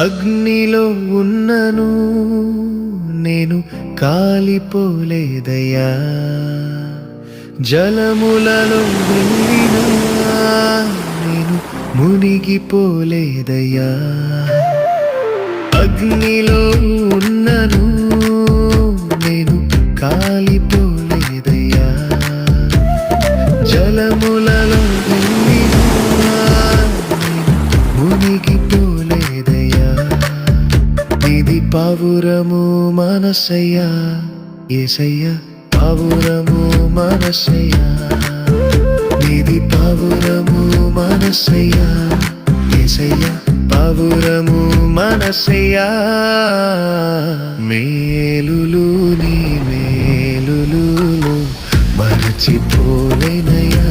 అగ్నిలో ఉన్నను నేను కాలిపోలేదయ్యా, జలములలో వెళ్ళినా నేను మునిగిపోలేదయ్యా. అగ్నిలో ఉన్నను నేను కాలిపోలేదయ్యా, జలములలో వెళ్ళినా నేను మునిగిపోలేదయ్యా. ఇది పావురము మనసయ్యా యేసయ్యా, పావురము మనసయ్యా, ఇది పావురము మనసయ్యా యేసయ్యా, పావురము మనసయ్యా. మేలులు నీ మేలులు మరచిపోలేనయ్యా,